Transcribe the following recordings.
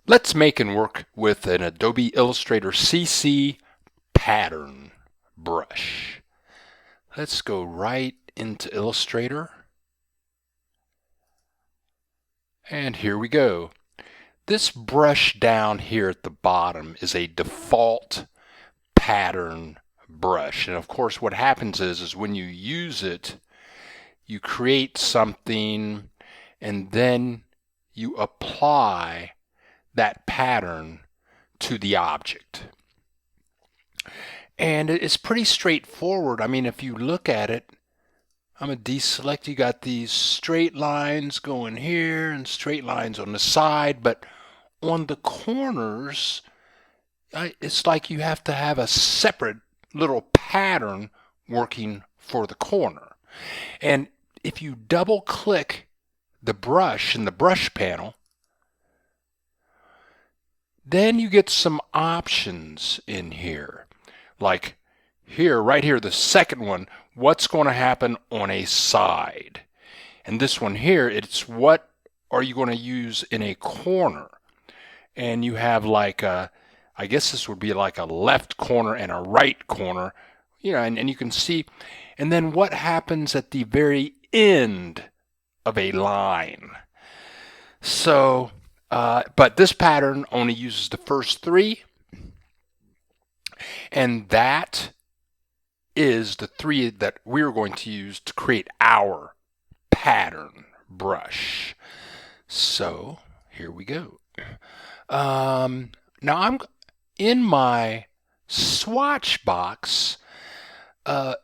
Let's make and work with an Adobe Illustrator CC pattern brush. Let's go right into Illustrator. And here we go. This brush down here at the bottom is a default pattern brush. And of course what happens is when you use it, you create something and then you apply that pattern to the object. And it's pretty straightforward. I mean, if you look at it, I'm going to deselect. You got these straight lines going here and straight lines on the side, but on the corners, it's like you have to have a separate little pattern working for the corner. And if you double click the brush in the brush panel, then you get some options in here. Like here, right here, the second one, what's going to happen on a side. And this one here, it's what are you going to use in a corner. And you have like a, I guess this would be like a left corner and a right corner, you know, and you can see. And then what happens at the very end of a line. So, but this pattern only uses the first three. And that is the three that we're going to use to create our pattern brush. So here we go. Now I'm in my swatch box. A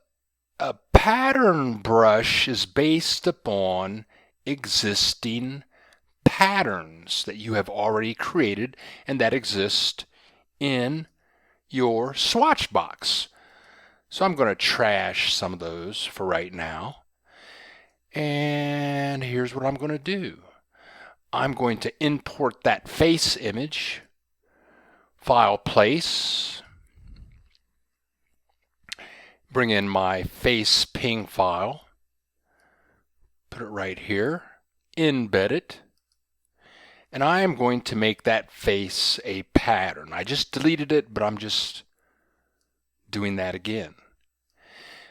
pattern brush is based upon existing patterns that you have already created and that exist in your swatch box. So I'm going to trash some of those for right now. And here's what I'm going to do. I'm going to import that face image, file place, bring in my face ping file, put it right here, embed it, and I am going to make that face a pattern. I just deleted it, but I'm just doing that again.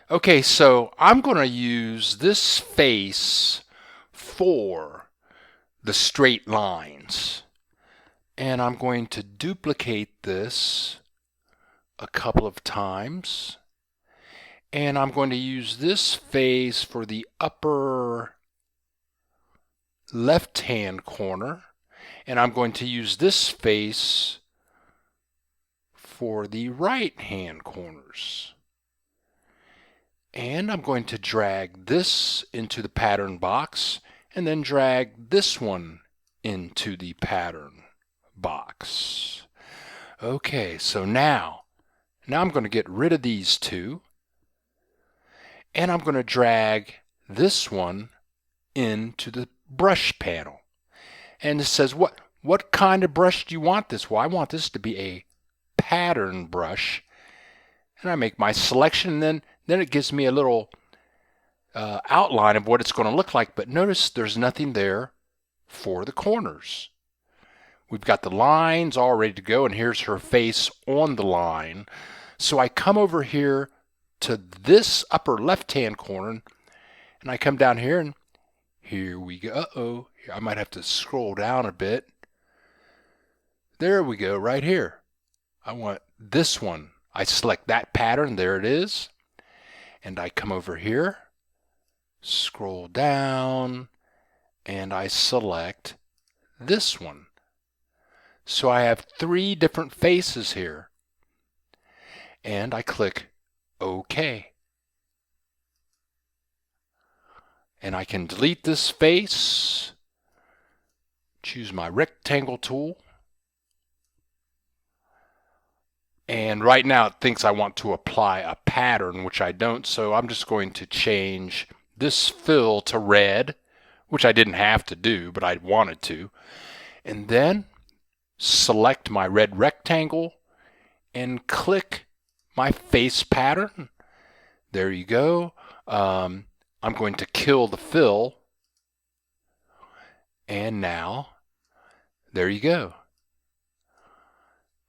Okay, so I'm going to use this face for the straight lines. And I'm going to duplicate this a couple of times. And I'm going to use this face for the upper left-hand corner. And I'm going to use this face for the right-hand corners. And I'm going to drag this into the pattern box and then drag this one into the pattern box. Okay, so now I'm going to get rid of these two and I'm going to drag this one into the brush panel. And it says, what kind of brush do you want this? Well, I want this to be a pattern brush. And I make my selection, and then it gives me a little outline of what it's going to look like. But notice there's nothing there for the corners. We've got the lines all ready to go, and here's her face on the line. So I come over here to this upper left-hand corner, and I come down here, and here we go. Uh-oh, I might have to scroll down a bit. There we go, right here. I want this one. I select that pattern, there it is, and I come over here, scroll down, and I select this one. So I have three different faces here, and I click OK. And I can delete this face, choose my rectangle tool, and right now it thinks I want to apply a pattern, which I don't, so I'm just going to change this fill to red, which I didn't have to do, but I wanted to. And then select my red rectangle and click my face pattern. There you go. I'm going to kill the fill. And now, there you go.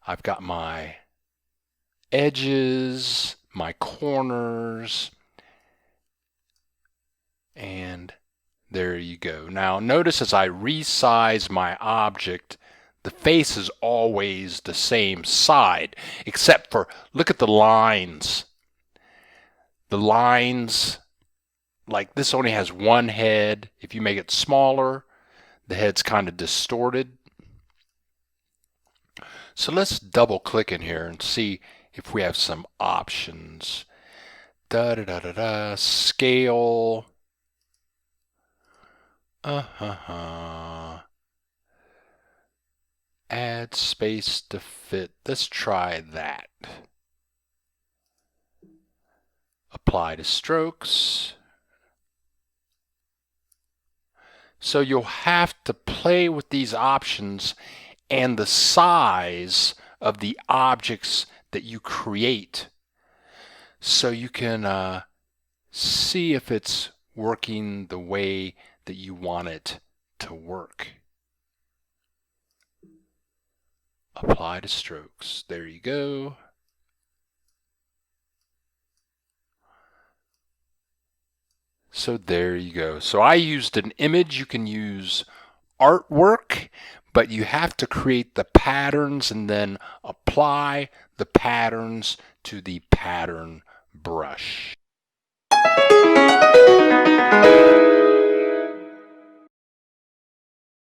I've got my edges, my corners, and there you go. Now notice as I resize my object, the face is always the same side, except for, look at the lines. The lines, like this only has one head. If you make it smaller, the head's kind of distorted. So let's double click in here and see if we have some options. Scale. Add space to fit. Let's try that. Apply to strokes. So you'll have to play with these options and the size of the objects that you create so you can see if it's working the way that you want it to work. Apply to strokes. There you go. So there you go. So I used an image. You can use artwork, but you have to create the patterns and then apply the patterns to the pattern brush.